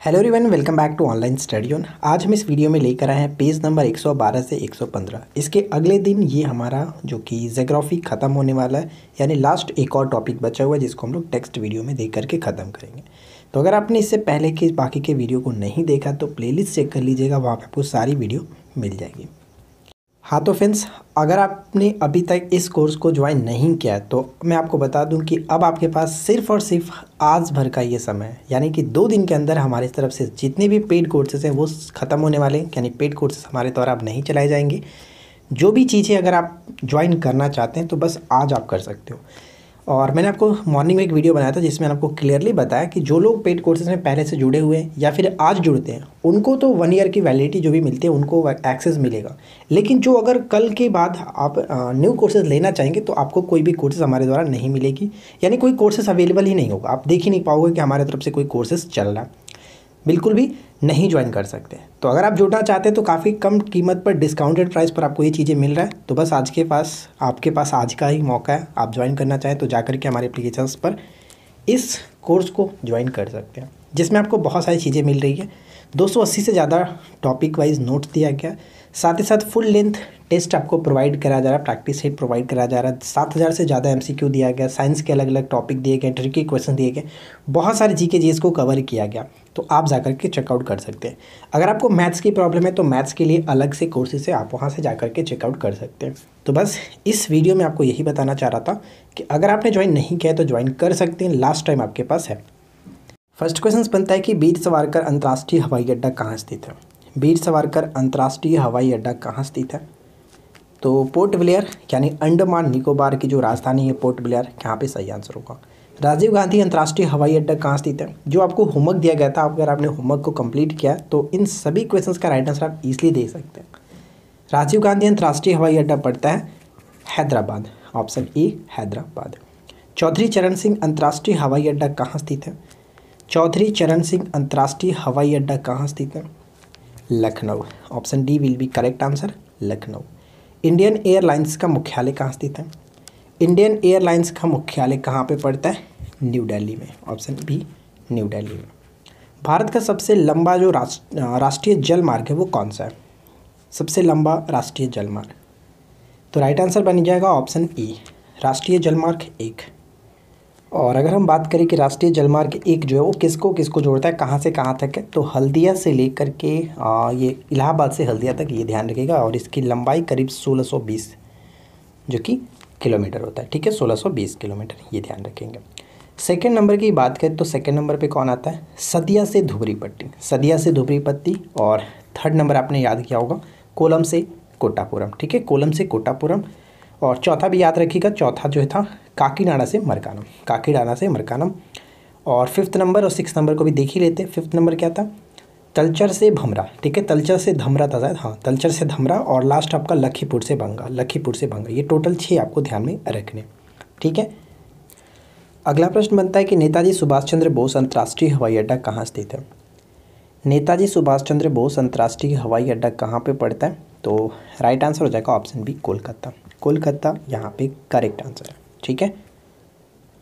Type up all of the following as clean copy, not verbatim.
Hello everyone, welcome back to online study on. आज हम इस वीडियो में लेकर आए हैं पेज नंबर 112 से 115। इसके अगले दिन ये हमारा जो कि ज्योग्राफी ख़त्म होने वाला है, यानी लास्ट एक और टॉपिक बचा हुआ है जिसको हम लोग टेक्स्ट वीडियो में देख करके ख़त्म करेंगे। तो अगर आपने इससे पहले के बाकी के वीडियो को नहीं देखा तो प्लेलिस्ट चेक कर लीजिएगा, वहाँ पर आपको सारी वीडियो मिल जाएगी। हाँ तो फ्रेंड्स, अगर आपने अभी तक इस कोर्स को ज्वाइन नहीं किया तो मैं आपको बता दूं कि अब आपके पास सिर्फ़ और सिर्फ आज भर का ये समय है, यानी कि 2 दिन के अंदर हमारी तरफ से जितने भी पेड कोर्सेज हैं वो ख़त्म होने वाले हैं। यानी पेड कोर्सेज हमारे द्वारा अब नहीं चलाए जाएंगे। जो भी चीज़ें अगर आप ज्वाइन करना चाहते हैं तो बस आज आप कर सकते हो। और मैंने आपको मॉर्निंग में एक वीडियो बनाया था जिसमें आपको क्लियरली बताया कि जो लोग पेड कोर्सेज में पहले से जुड़े हुए हैं या फिर आज जुड़ते हैं उनको तो 1 ईयर की वैलिडिटी जो भी मिलती है उनको एक्सेस मिलेगा। लेकिन जो अगर कल के बाद आप न्यू कोर्सेज लेना चाहेंगे तो आपको कोई भी कोर्सेज हमारे द्वारा नहीं मिलेगी, यानी कोई कोर्सेज अवेलेबल ही नहीं होगा। आप देख ही नहीं पाओगे कि हमारे तरफ से कोई कोर्सेज चल रहा है, बिल्कुल भी नहीं ज्वाइन कर सकते। तो अगर आप जुड़ना चाहते हैं तो काफ़ी कम कीमत पर डिस्काउंटेड प्राइस पर आपको ये चीज़ें मिल रहा है। तो बस आपके पास आज का ही मौका है। आप ज्वाइन करना चाहें तो जाकर के हमारे एप्लीकेशंस पर इस कोर्स को ज्वाइन कर सकते हैं, जिसमें आपको बहुत सारी चीज़ें मिल रही है। 280 से ज़्यादा टॉपिक वाइज नोट्स दिया गया, साथ ही साथ फुल लेंथ टेस्ट आपको प्रोवाइड करा जा रहा है, प्रैक्टिस सेट प्रोवाइड करा जा रहा है। 7000 से ज़्यादा MCQ दिया गया, साइंस के अलग अलग टॉपिक दिए गए, ट्रिकी क्वेश्चन दिए गए, बहुत सारे GK GS को कवर किया गया। तो आप जाकर के चेकआउट कर सकते हैं। अगर आपको मैथ्स की प्रॉब्लम है तो मैथ्स के लिए अलग से कोर्सेज है, आप वहाँ से जाकर के चेकआउट कर सकते हैं। तो बस इस वीडियो में आपको यही बताना चाह रहा था कि अगर आपने ज्वाइन नहीं किया है तो ज्वाइन कर सकते हैं, लास्ट टाइम आपके पास है। फर्स्ट क्वेश्चन बनता है कि वीर सावरकर अंतर्राष्ट्रीय हवाई अड्डा कहाँ स्थित है। वीर सावरकर अंतर्राष्ट्रीय हवाई अड्डा कहाँ स्थित है? तो पोर्ट ब्लेयर यानी अंडमान निकोबार की जो राजधानी है पोर्ट ब्लेयर, यहाँ पे सही आंसर होगा। राजीव गांधी अंतर्राष्ट्रीय हवाई अड्डा कहाँ स्थित है? जो आपको होमवर्क दिया गया था, अगर आपने होमवर्क को कंप्लीट किया तो इन सभी क्वेश्चंस का राइट आंसर आप इजीली दे सकते हैं। राजीव गांधी अंतर्राष्ट्रीय हवाई अड्डा पड़ता है हैदराबाद, ऑप्शन ए हैदराबाद। चौधरी चरण सिंह अंतर्राष्ट्रीय हवाई अड्डा कहाँ स्थित है? चौधरी चरण सिंह अंतर्राष्ट्रीय हवाई अड्डा कहाँ स्थित है? Lucknow, option D will be correct answer, Lucknow. Indian airlines का मुख्यालय कहाँ स्थित है? इंडियन एयरलाइंस का मुख्यालय कहाँ पे पड़ता है? न्यू दिल्ली में, ऑप्शन बी न्यू दिल्ली में। भारत का सबसे लंबा जो राष्ट्रीय जल मार्ग है वो कौन सा है? सबसे लंबा राष्ट्रीय जल मार्ग, तो राइट आंसर बन जाएगा ऑप्शन ई, राष्ट्रीय जल मार्ग 1। और अगर हम बात करें कि राष्ट्रीय जलमार्ग 1 जो है वो किसको किसको जोड़ता है, कहाँ से कहाँ तक है, तो हल्दिया से लेकर के ये इलाहाबाद से हल्दिया तक, ये ध्यान रखिएगा। और इसकी लंबाई करीब 1620 जो कि किलोमीटर होता है, ठीक है, 1620 किलोमीटर, ये ध्यान रखेंगे। सेकेंड नंबर की बात करें तो सेकेंड नंबर पे कौन आता है? सदिया से धुबरी पट्टी, सदिया से धुबरी पट्टी। और थर्ड नंबर आपने याद किया होगा कोलम से कोटापुरम, ठीक है, कोलम से कोटापुरम। और चौथा भी याद रखिएगा, चौथा जो था काकीनाडा से मरकानम, काकीनाडा से मरकानम। और फिफ्थ नंबर और सिक्स नंबर को भी देख ही लेते हैं। फिफ्थ नंबर क्या था? तलचर से भमरा, ठीक है, तलचर से धमरा था शायद, हाँ, तलचर से धमरा। और लास्ट आपका लखीपुर से भंगा, लखीपुर से भंगा। ये टोटल 6 आपको ध्यान में रखने, ठीक है। अगला प्रश्न बनता है कि नेताजी सुभाष चंद्र बोस अंतर्राष्ट्रीय हवाई अड्डा कहाँ स्थित है? नेताजी सुभाष चंद्र बोस अंतर्राष्ट्रीय हवाई अड्डा कहाँ पे पड़ता है? तो राइट आंसर हो जाएगा ऑप्शन बी कोलकाता, कोलकाता यहाँ पे करेक्ट आंसर है, ठीक है।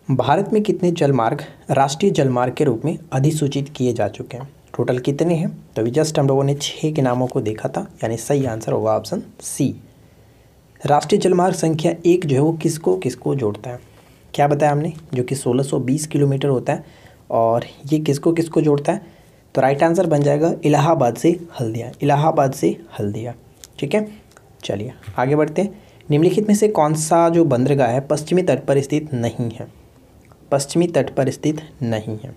भारत में कितने जलमार्ग राष्ट्रीय जलमार्ग के रूप में अधिसूचित किए जा चुके हैं? टोटल कितने हैं? तो अभी जस्ट हम लोगों ने 6 के नामों को देखा था, यानी सही आंसर होगा ऑप्शन सी। राष्ट्रीय जलमार्ग संख्या 1 जो है वो किसको किसको जोड़ता है? क्या बताया हमने? जो कि 1620 किलोमीटर होता है। और ये किसको किसको जोड़ता है? तो राइट आंसर बन जाएगा इलाहाबाद से हल्दिया, इलाहाबाद से हल्दिया, ठीक है। चलिए आगे बढ़ते हैं। निम्नलिखित में से कौन सा जो बंदरगाह है पश्चिमी तट पर स्थित नहीं है? पश्चिमी तट पर स्थित नहीं है।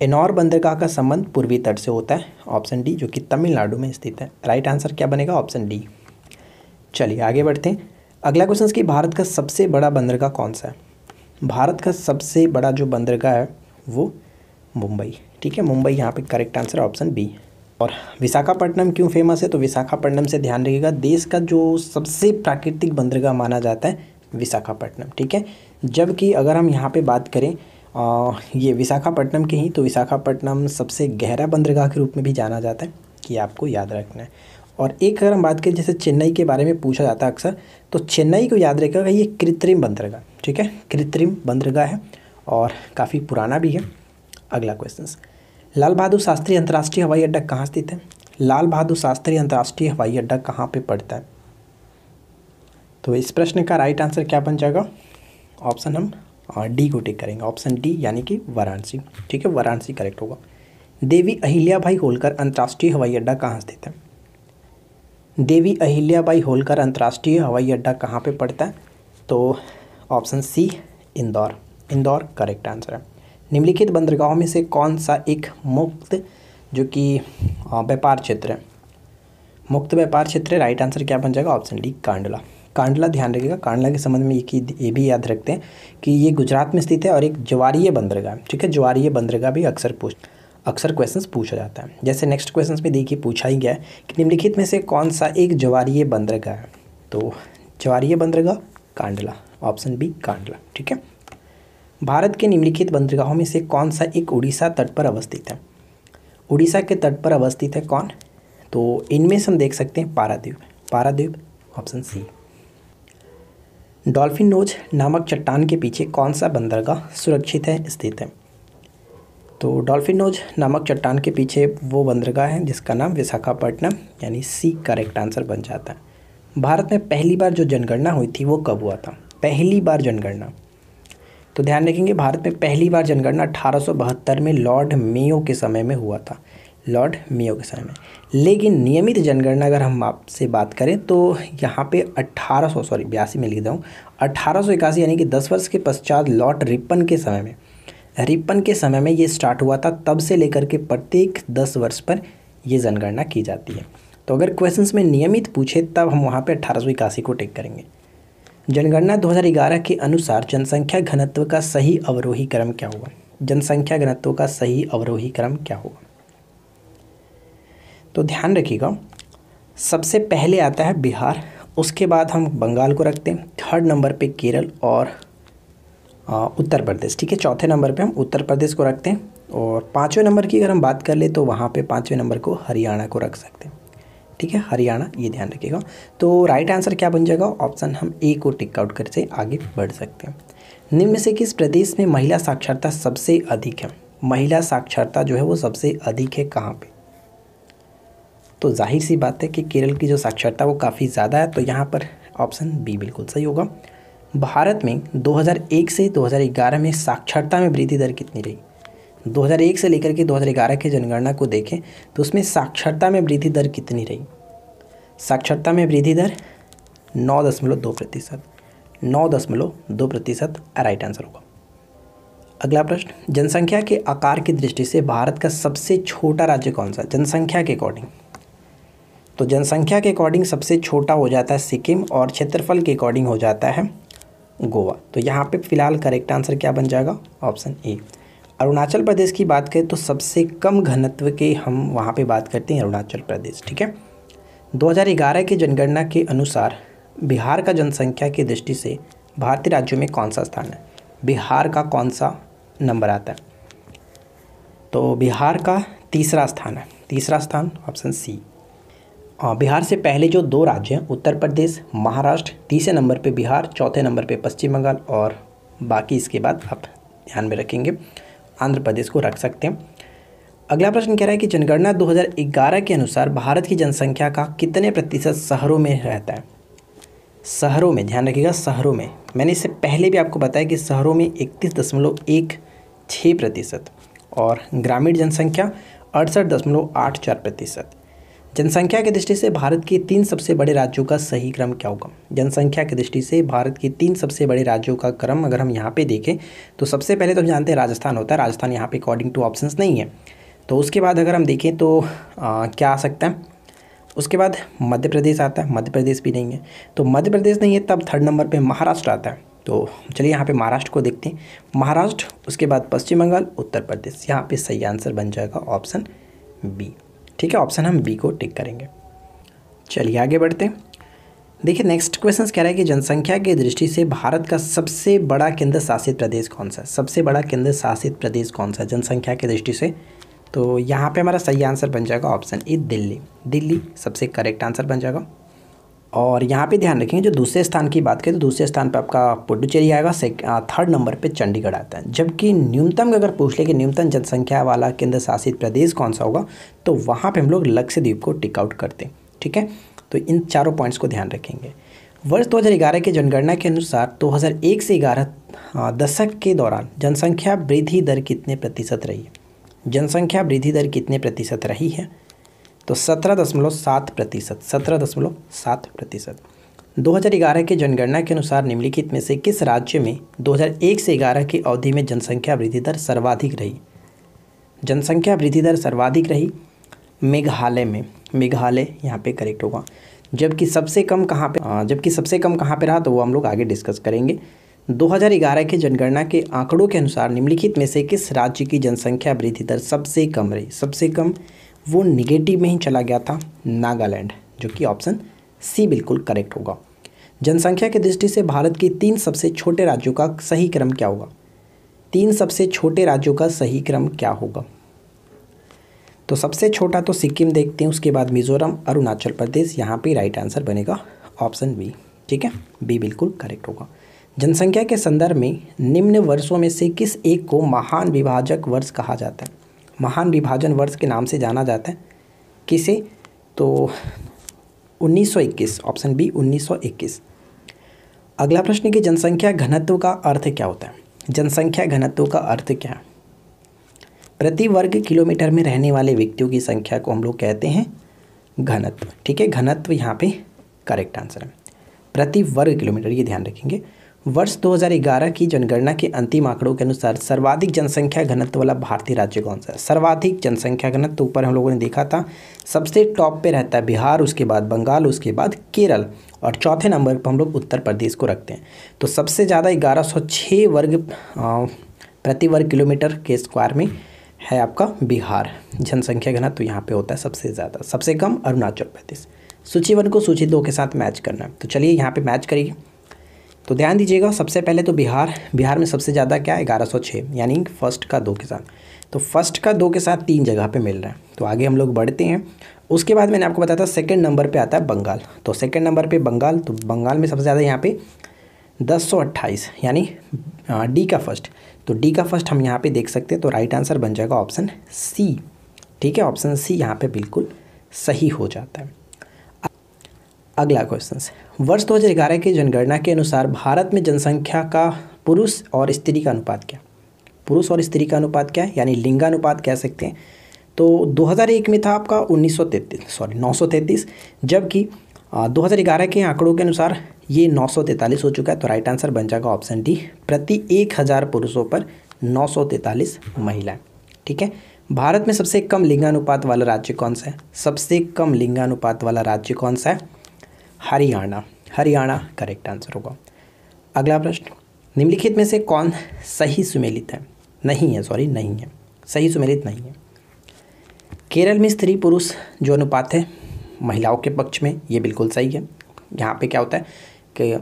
एनोर बंदरगाह का संबंध पूर्वी तट से होता है, ऑप्शन डी, जो कि तमिलनाडु में स्थित है। राइट आंसर क्या बनेगा? Option D. चलिए आगे बढ़ते हैं। अगला क्वेश्चन कि भारत का सबसे बड़ा बंदरगाह कौन सा है? भारत का सबसे बड़ा जो बंदरगाह है वो मुंबई, ठीक है, मुंबई यहाँ पे करेक्ट आंसर ऑप्शन बी। और विशाखापट्टनम क्यों फेमस है? तो विशाखापट्टनम से ध्यान रखिएगा, देश का जो सबसे प्राकृतिक बंदरगाह माना जाता है विशाखापट्टनम, ठीक है। जबकि अगर हम यहाँ पे बात करें ये विशाखापट्टनम के ही, तो विशाखापट्टनम सबसे गहरा बंदरगाह के रूप में भी जाना जाता है, कि आपको याद रखना है। और एक अगर हम बात करें जैसे चेन्नई के बारे में पूछा जाता है अक्सर, तो चेन्नई को याद रखिएगा, ये कृत्रिम बंदरगाह, ठीक है, कृत्रिम बंदरगाह है और काफ़ी पुराना भी है। अगला क्वेश्चन, लाल बहादुर शास्त्री अंतर्राष्ट्रीय हवाई अड्डा कहाँ स्थित है? लाल बहादुर शास्त्री अंतर्राष्ट्रीय हवाई अड्डा कहाँ पे पड़ता है? तो इस प्रश्न का राइट आंसर क्या बन जाएगा? ऑप्शन हम डी को टिक करेंगे, ऑप्शन डी यानी कि वाराणसी। ठीक है, वाराणसी करेक्ट होगा। देवी अहिल्याबाई होलकर अंतर्राष्ट्रीय हवाई अड्डा कहाँ स्थित है? देवी अहिल्याबाई होलकर अंतर्राष्ट्रीय हवाई अड्डा कहाँ पे पड़ता है? तो option C Indore, Indore correct answer है। निम्नलिखित बंदरगाहों में से कौन सा एक मुक्त जो कि व्यापार क्षेत्र है? मुक्त व्यापार क्षेत्र है, राइट आंसर क्या बन जाएगा? Option D Kandla. कांडला ध्यान रखिएगा, कांडला के संबंध में ये भी याद रखते हैं कि ये गुजरात में स्थित है और एक ज्वारीय बंदरगाह। ठीक है, ज्वारीय बंदरगाह भी अक्सर क्वेश्चंस पूछा जाता है। जैसे नेक्स्ट क्वेश्चंस में देखिए पूछा ही गया है कि निम्नलिखित में से कौन सा एक ज्वारीय बंदरगाह है? तो ज्वारीय बंदरगाह कांडला, ऑप्शन बी कांडला। ठीक है, भारत के निम्नलिखित बंदरगाहों में से कौन सा एक उड़ीसा तट पर अवस्थित है? उड़ीसा के तट पर अवस्थित है कौन? तो इनमें से हम देख सकते हैं Paradip, Paradip option C. Dolphin nose नामक चट्टान के पीछे कौन सा बंदरगाह सुरक्षित है, स्थित है? तो डॉल्फिन नोज नामक चट्टान के पीछे वो बंदरगाह है जिसका नाम विशाखापट्टनम यानी सी करेक्ट आंसर बन जाता है। भारत में पहली बार जो जनगणना हुई थी वो कब हुआ था? पहली बार जनगणना, तो ध्यान रखेंगे भारत में पहली बार जनगणना 1872 में लॉर्ड मेयो के समय में हुआ था, लॉर्ड मेयो के समय में। लेकिन नियमित जनगणना अगर हम आपसे बात करें तो यहाँ पे 82 में लिख दूँ 1881 यानी कि 10 वर्ष के पश्चात लॉर्ड रिपन के समय में ये स्टार्ट हुआ था। तब से लेकर के प्रत्येक 10 वर्ष पर ये जनगणना की जाती है। तो अगर क्वेश्चंस में नियमित पूछे तब हम वहाँ पे 1881 को टिक करेंगे। जनगणना 2011 के अनुसार जनसंख्या घनत्व का सही अवरोही क्रम क्या होगा? जनसंख्या घनत्व का सही अवरोही क्रम क्या होगा? तो ध्यान रखिएगा, सबसे पहले आता है बिहार, उसके बाद हम बंगाल को रखते हैं, थर्ड नंबर पे केरल और उत्तर प्रदेश। ठीक है, चौथे नंबर पे हम उत्तर प्रदेश को रखते हैं और पाँचवें नंबर की अगर हम बात कर ले तो वहाँ पे पाँचवें नंबर को हरियाणा को रख सकते हैं। ठीक है, हरियाणा, ये ध्यान रखिएगा। तो राइट आंसर क्या बन जाएगा? ऑप्शन हम ए को टिक आउट करके आगे बढ़ सकते हैं। निम्न में से किस प्रदेश में महिला साक्षरता सबसे अधिक है? महिला साक्षरता जो है वो सबसे अधिक है कहाँ पे? तो जाहिर सी बात है कि केरल की जो साक्षरता वो काफ़ी ज़्यादा है, तो यहाँ पर ऑप्शन बी बिल्कुल सही होगा। भारत में 2001 से 2011 में साक्षरता में वृद्धि दर कितनी रही? 2001 से लेकर के 2011 की जनगणना को देखें तो उसमें साक्षरता में वृद्धि दर कितनी रही? साक्षरता में वृद्धि दर 9.2%, 9.2% राइट आंसर होगा। अगला प्रश्न, जनसंख्या के आकार की दृष्टि से भारत का सबसे छोटा राज्य कौन सा? जनसंख्या के अकॉर्डिंग, तो जनसंख्या के अकॉर्डिंग सबसे छोटा हो जाता है सिक्किम और क्षेत्रफल के अकॉर्डिंग हो जाता है गोवा। तो यहाँ पे फिलहाल करेक्ट आंसर क्या बन जाएगा? Option A. अरुणाचल प्रदेश की बात करें तो सबसे कम घनत्व के हम वहाँ पे बात करते हैं अरुणाचल प्रदेश। ठीक है, 2011 की जनगणना के अनुसार बिहार का जनसंख्या की दृष्टि से भारतीय राज्यों में कौन सा स्थान है? बिहार का कौन सा नंबर आता है? तो बिहार का तीसरा स्थान है, तीसरा स्थान ऑप्शन सी। बिहार से पहले जो दो राज्य हैं उत्तर प्रदेश, महाराष्ट्र, तीसरे नंबर पे बिहार, चौथे नंबर पे पश्चिम बंगाल और बाकी इसके बाद आप ध्यान में रखेंगे आंध्र प्रदेश को रख सकते हैं। अगला प्रश्न कह रहा है कि जनगणना 2011 के अनुसार भारत की जनसंख्या का कितने प्रतिशत शहरों में रहता है? शहरों में, ध्यान रखिएगा शहरों में। मैंने इससे पहले भी आपको बताया कि शहरों में 31.16% और ग्रामीण जनसंख्या 68.84%। जनसंख्या की दृष्टि से भारत के 3 सबसे बड़े राज्यों का सही क्रम क्या होगा? जनसंख्या की दृष्टि से भारत के 3 सबसे बड़े राज्यों का क्रम अगर हम यहाँ पे देखें तो सबसे पहले तो हम जानते हैं राजस्थान होता है, राजस्थान यहाँ पे अकॉर्डिंग टू ऑप्शंस नहीं है। तो उसके बाद अगर हम देखें तो क्या आ सकता है? उसके बाद मध्य प्रदेश आता है, मध्य प्रदेश भी नहीं है। तो मध्य प्रदेश नहीं है तब थर्ड नंबर पर महाराष्ट्र आता है। तो चलिए यहाँ पे महाराष्ट्र को देखते हैं, महाराष्ट्र, उसके बाद पश्चिम बंगाल, उत्तर प्रदेश। यहाँ पे सही आंसर बन जाएगा ऑप्शन बी। ठीक है, ऑप्शन हम बी को टिक करेंगे। चलिए आगे बढ़ते हैं। देखिए नेक्स्ट क्वेश्चन कह रहा है कि जनसंख्या की दृष्टि से भारत का सबसे बड़ा केंद्र शासित प्रदेश कौन सा है? सबसे बड़ा केंद्र शासित प्रदेश कौन सा है जनसंख्या की दृष्टि से? तो यहाँ पे हमारा सही आंसर बन जाएगा ऑप्शन ए दिल्ली। दिल्ली सबसे करेक्ट आंसर बन जाएगा। और यहाँ पे ध्यान रखेंगे, जो दूसरे स्थान की बात करें तो दूसरे स्थान पे आपका पुडुचेरी आएगा, थर्ड नंबर पे चंडीगढ़ आता है। जबकि न्यूनतम अगर पूछ ले कि न्यूनतम जनसंख्या वाला केंद्र शासित प्रदेश कौन सा होगा, तो वहाँ पे हम लोग लक्षद्वीप को टिक आउट करते हैं। ठीक है, तो इन चारों पॉइंट्स को ध्यान रखेंगे। वर्ष 2011 की जनगणना के अनुसार 2001 से 11 दशक के दौरान जनसंख्या वृद्धि दर कितने प्रतिशत रही है? जनसंख्या वृद्धि दर कितने प्रतिशत रही है? तो 17.7%। 17.7%। 2011 की जनगणना के अनुसार निम्नलिखित में से किस राज्य में 2001 से 11 की अवधि में जनसंख्या वृद्धि दर सर्वाधिक रही? जनसंख्या वृद्धि दर सर्वाधिक रही मेघालय में। मेघालय यहाँ पे करेक्ट होगा। जबकि सबसे कम कहाँ पे रहा, तो वो हम लोग आगे डिस्कस करेंगे। 2011 की जनगणना के आंकड़ों के अनुसार निम्नलिखित में से किस राज्य की जनसंख्या वृद्धि दर सबसे कम रही? सबसे कम वो निगेटिव में ही चला गया था, नागालैंड, जो कि ऑप्शन सी बिल्कुल करेक्ट होगा। जनसंख्या की दृष्टि से भारत के 3 सबसे छोटे राज्यों का सही क्रम क्या होगा? 3 सबसे छोटे राज्यों का सही क्रम क्या होगा? तो सबसे छोटा तो सिक्किम देखते हैं, उसके बाद मिजोरम, अरुणाचल प्रदेश। यहाँ पे राइट आंसर बनेगा ऑप्शन बी। ठीक है, बी बिल्कुल करेक्ट होगा। जनसंख्या के संदर्भ में निम्न वर्षों में से किस एक को महान विभाजक वर्ष कहा जाता है? महान विभाजन वर्ष के नाम से जाना जाता है किसे? तो 1921, ऑप्शन बी 1921। अगला प्रश्न कि जनसंख्या घनत्व का अर्थ क्या होता है? जनसंख्या घनत्व का अर्थ क्या है? प्रति वर्ग किलोमीटर में रहने वाले व्यक्तियों की संख्या को हम लोग कहते हैं घनत्व। ठीक है, घनत्व यहाँ पे करेक्ट आंसर है, प्रति वर्ग किलोमीटर, ये ध्यान रखेंगे। वर्ष 2011 की जनगणना के अंतिम आंकड़ों के अनुसार सर्वाधिक जनसंख्या घनत्व वाला भारतीय राज्य कौन सा है? सर्वाधिक जनसंख्या घनत्व ऊपर हम लोगों ने देखा था, सबसे टॉप पे रहता है बिहार, उसके बाद बंगाल, उसके बाद केरल, और चौथे नंबर पर हम लोग उत्तर प्रदेश को रखते हैं। तो सबसे ज़्यादा 1106 वर्ग प्रति वर्ग किलोमीटर के स्क्वायर में है आपका बिहार। जनसंख्या घनत्व तो यहाँ पे होता है सबसे ज़्यादा। सबसे कम अरुणाचल प्रदेश। सूची 1 को सूची 2 के साथ मैच करना है, तो चलिए यहाँ पे मैच करिए। तो ध्यान दीजिएगा, सबसे पहले तो बिहार में सबसे ज़्यादा क्या है? 1106, यानी फर्स्ट का 2 के साथ। तो फर्स्ट का 2 के साथ 3 जगह पे मिल रहा है, तो आगे हम लोग बढ़ते हैं। उसके बाद मैंने आपको बताया था सेकंड नंबर पे आता है बंगाल। तो सेकंड नंबर पे बंगाल, तो बंगाल में सबसे ज़्यादा यहाँ पे 1028, यानी डी का फर्स्ट। तो डी का फर्स्ट हम यहाँ पे देख सकते हैं, तो राइट आंसर बन जाएगा ऑप्शन सी। ठीक है, ऑप्शन सी यहाँ पे बिल्कुल सही हो जाता है। अगला क्वेश्चन, वर्ष 2011 की जनगणना के अनुसार भारत में जनसंख्या का पुरुष और स्त्री का अनुपात क्या? पुरुष और स्त्री का अनुपात क्या है, यानी लिंगानुपात कह सकते हैं। तो 2001 में था आपका 933, जबकि 2011 के आंकड़ों के अनुसार ये 943 हो चुका है। तो राइट आंसर बन जाएगा ऑप्शन डी, प्रति 1000 पुरुषों पर 943 महिलाएं। ठीक है, भारत में सबसे कम लिंगानुपात वाला राज्य कौन सा है? सबसे कम लिंगानुपात वाला राज्य कौन सा है? हरियाणा। हरियाणा करेक्ट आंसर होगा। अगला प्रश्न, निम्नलिखित में से कौन सही सुमेलित है? नहीं है, सही सुमेलित नहीं है। केरल में स्त्री पुरुष जो अनुपात है महिलाओं के पक्ष में, ये बिल्कुल सही है। यहाँ पे क्या होता है कि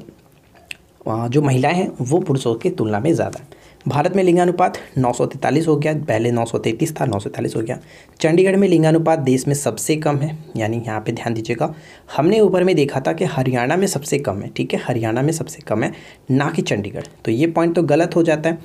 जो महिलाएं हैं वो पुरुषों की तुलना में ज़्यादा है। भारत में लिंगानुपात 943 हो गया, पहले 933 था, 943 हो गया। चंडीगढ़ में लिंगानुपात देश में सबसे कम है, यानी यहाँ पे ध्यान दीजिएगा, हमने ऊपर में देखा था कि हरियाणा में सबसे कम है। ठीक है, हरियाणा में सबसे कम है, ना कि चंडीगढ़। तो ये पॉइंट तो गलत हो जाता है।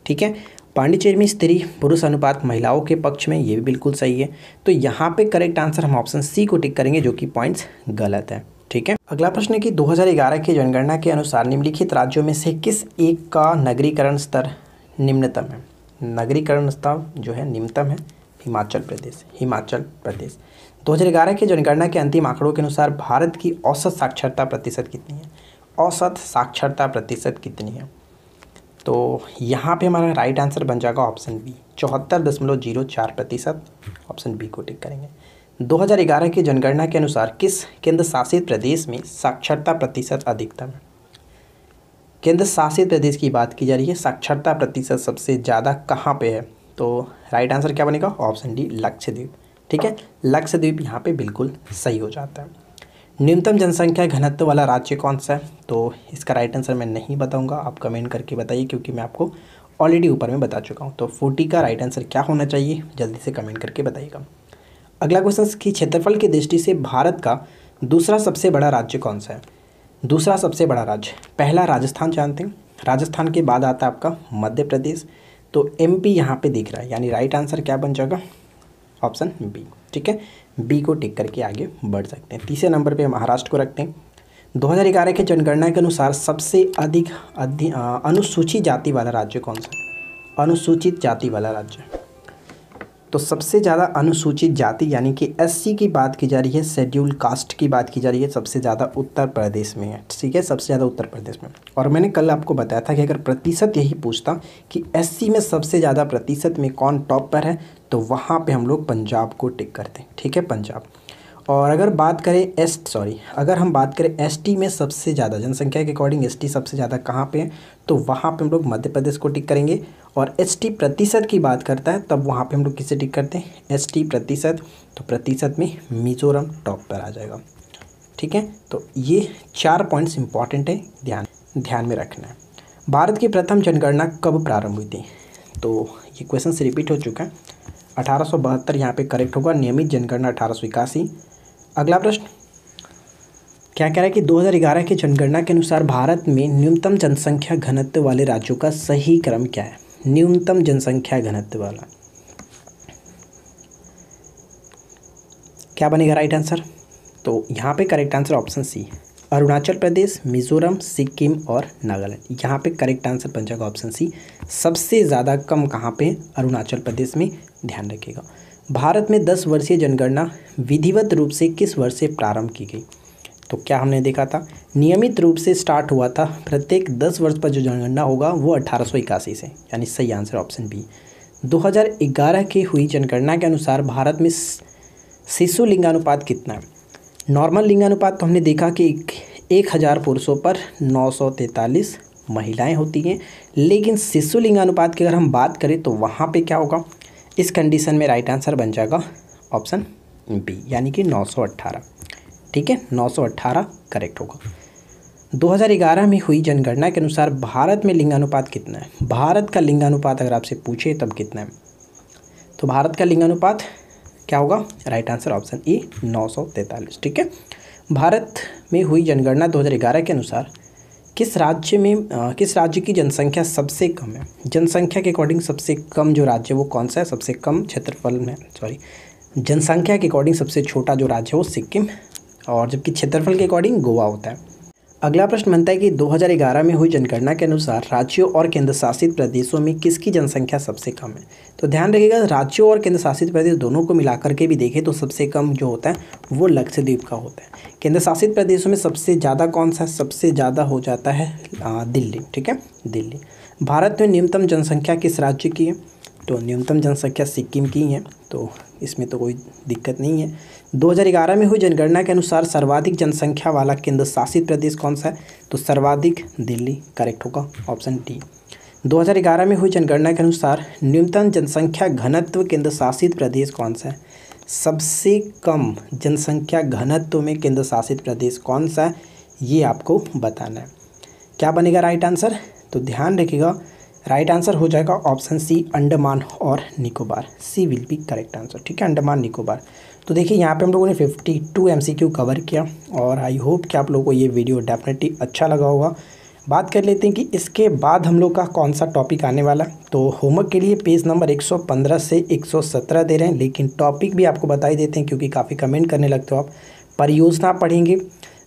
ठीक है, पांडिचेरी में स्त्री पुरुष अनुपात महिलाओं के पक्ष में, ये भी बिल्कुल सही है। तो यहाँ पे करेक्ट आंसर हम ऑप्शन सी को टिक करेंगे, जो कि पॉइंट्स गलत है। ठीक है, अगला प्रश्न है कि 2011 की जनगणना के अनुसार निम्नलिखित राज्यों में से किस एक का नगरीकरण स्तर निम्नतम है? नगरीकरण स्तर जो है निम्नतम है हिमाचल प्रदेश। 2011 की जनगणना के अंतिम आंकड़ों के अनुसार भारत की औसत साक्षरता प्रतिशत कितनी है? औसत साक्षरता प्रतिशत कितनी है? तो यहाँ पे हमारा राइट आंसर बन जाएगा ऑप्शन बी, 74.04%। ऑप्शन बी को टिक करेंगे। 2011 की जनगणना के अनुसार किस केंद्र शासित प्रदेश में साक्षरता प्रतिशत अधिकतम है? केंद्र शासित प्रदेश की बात की जा रही है, साक्षरता प्रतिशत सबसे ज़्यादा कहाँ पे है? तो राइट आंसर क्या बनेगा? Option D, Lakshadweep. ठीक है, लक्षद्वीप यहाँ पे बिल्कुल सही हो जाता है। न्यूनतम जनसंख्या घनत्व वाला राज्य कौन सा है? तो इसका राइट आंसर मैं नहीं बताऊंगा, आप कमेंट करके बताइए, क्योंकि मैं आपको ऑलरेडी ऊपर में बता चुका हूँ। तो 40 का राइट आंसर क्या होना चाहिए, जल्दी से कमेंट करके बताइएगा। अगला क्वेश्चन की क्षेत्रफल की दृष्टि से भारत का दूसरा सबसे बड़ा राज्य कौन सा है? दूसरा सबसे बड़ा राज्य, पहला राजस्थान जानते हैं, राजस्थान के बाद आता है आपका मध्य प्रदेश, तो एमपी यहाँ पे दिख रहा है, यानी राइट आंसर क्या बन जाएगा? Option B. ठीक है, बी को टिक करके आगे बढ़ सकते हैं। तीसरे नंबर पे महाराष्ट्र को रखते हैं। 2011 की जनगणना के अनुसार सबसे अधिक अनुसूचित जाति वाला राज्य कौन सा है? अनुसूचित जाति वाला राज्य, तो सबसे ज़्यादा अनुसूचित जाति यानी कि एससी की बात की जा रही है, शेड्यूल कास्ट की बात की जा रही है, सबसे ज़्यादा उत्तर प्रदेश में है। ठीक है, सबसे ज़्यादा उत्तर प्रदेश में। और मैंने कल आपको बताया था कि अगर प्रतिशत यही पूछता कि एससी में सबसे ज़्यादा प्रतिशत में कौन टॉप पर है, तो वहाँ पे हम लोग पंजाब को टिक करते हैं। ठीक है, पंजाब। और अगर बात करें अगर हम बात करें एसटी में सबसे ज़्यादा जनसंख्या के अकॉर्डिंग एसटी सबसे ज़्यादा कहाँ पे है, तो वहाँ पे हम लोग मध्य प्रदेश को टिक करेंगे। और एसटी प्रतिशत की बात करता है तब वहाँ पे हम लोग किसे टिक करते हैं? एसटी प्रतिशत, तो प्रतिशत में मिजोरम टॉप पर आ जाएगा। ठीक है, तो ये 4 पॉइंट्स इंपॉर्टेंट है, ध्यान में रखना है। भारत की प्रथम जनगणना कब प्रारंभ हुई थी? तो ये क्वेश्चन से रिपीट हो चुका है। 1872 यहाँ पे करेक्ट होगा। नियमित जनगणना 1881। अगला प्रश्न क्या कह रहा है कि 2011 की जनगणना के अनुसार भारत में न्यूनतम जनसंख्या घनत्व वाले राज्यों का सही क्रम क्या है? न्यूनतम जनसंख्या घनत्व वाला क्या बनेगा राइट आंसर? तो यहाँ पे correct answer option C, Arunachal Pradesh, Mizoram, Sikkim और नागालैंड। यहाँ पे करेक्ट आंसर बन जाएगा ऑप्शन सी। सबसे ज़्यादा कम कहाँ पे? अरुणाचल प्रदेश में। ध्यान रखिएगा। भारत में 10 वर्षीय जनगणना विधिवत रूप से किस वर्ष से प्रारंभ की गई? तो क्या हमने देखा था, नियमित रूप से स्टार्ट हुआ था, प्रत्येक 10 वर्ष पर जो जनगणना होगा वो 1881 से, यानी सही आंसर ऑप्शन बी। 2011 की हुई जनगणना के अनुसार भारत में शिशु लिंगानुपात कितना है? नॉर्मल लिंगानुपात तो हमने देखा कि 1000 पुरुषों पर 943 महिलाएं होती हैं, लेकिन शिशु लिंगानुपात की अगर हम बात करें तो वहाँ पे क्या होगा? इस कंडीशन में राइट आंसर बन जाएगा ऑप्शन बी, यानी कि 918। ठीक है, 918 करेक्ट होगा। 2011 में हुई जनगणना के अनुसार भारत में लिंगानुपात कितना है? भारत का लिंगानुपात अगर आपसे पूछे तब कितना है? तो भारत का लिंगानुपात क्या होगा? Right answer option A 943। ठीक है, भारत में हुई जनगणना 2011 के अनुसार किस राज्य की जनसंख्या सबसे कम है? जनसंख्या के अकॉर्डिंग सबसे कम जो राज्य वो कौन सा है? सबसे कम क्षेत्रफल में जनसंख्या के अकॉर्डिंग सबसे छोटा जो राज्य है वो सिक्किम, और जबकि क्षेत्रफल के अकॉर्डिंग गोवा होता है। अगला प्रश्न बनता है कि 2011 में हुई जनगणना के अनुसार राज्यों और केंद्र शासित प्रदेशों में किसकी जनसंख्या सबसे कम है? तो ध्यान रखिएगा, राज्यों और केंद्र शासित प्रदेश दोनों को मिलाकर के भी देखें तो सबसे कम जो होता है वो लक्षद्वीप का होता है। केंद्र शासित प्रदेशों में सबसे ज़्यादा कौन सा? सबसे ज़्यादा हो जाता है दिल्ली। ठीक है, दिल्ली। भारत में न्यूनतम जनसंख्या किस राज्य की है? तो न्यूनतम जनसंख्या सिक्किम की है, तो इसमें तो कोई दिक्कत नहीं है। 2011 में हुई जनगणना के अनुसार सर्वाधिक जनसंख्या वाला केंद्र शासित प्रदेश कौन सा है? तो सर्वाधिक दिल्ली करेक्ट होगा ऑप्शन डी। 2011 में हुई जनगणना के अनुसार न्यूनतम जनसंख्या घनत्व केंद्र शासित प्रदेश कौन सा है? सबसे कम जनसंख्या घनत्व में केंद्र शासित प्रदेश कौन सा है, ये आपको बताना है। क्या बनेगा राइट आंसर? तो ध्यान रखिएगा, राइट आंसर हो जाएगा ऑप्शन सी, अंडमान और निकोबार। सी विल बी करेक्ट आंसर। ठीक है, अंडमान निकोबार। तो देखिए यहाँ पे हम लोगों ने 52 MCQ कवर किया, और आई होप कि आप लोगों को ये वीडियो डेफिनेटली अच्छा लगा होगा। बात कर लेते हैं कि इसके बाद हम लोग का कौन सा टॉपिक आने वाला है। तो होमवर्क के लिए पेज नंबर 115 से 117 दे रहे हैं, लेकिन टॉपिक भी आपको बता ही देते हैं क्योंकि काफ़ी कमेंट करने लगते हो आप। परियोजना पढ़ेंगे,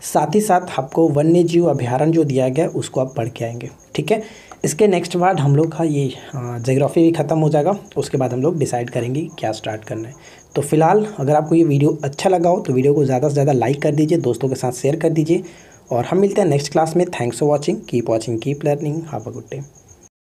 साथ ही साथ आपको वन्य जीव अभ्यारण्य जो दिया गया उसको आप पढ़ के आएंगे। ठीक है, इसके नेक्स्ट बाद हम लोग का ये ज्योग्राफी भी ख़त्म हो जाएगा, उसके बाद हम लोग डिसाइड करेंगे क्या स्टार्ट करना है। तो फिलहाल अगर आपको ये वीडियो अच्छा लगा हो तो वीडियो को ज़्यादा से ज़्यादा लाइक कर दीजिए, दोस्तों के साथ शेयर कर दीजिए, और हम मिलते हैं नेक्स्ट क्लास में। Thanks for watching, keep learning, have a good day.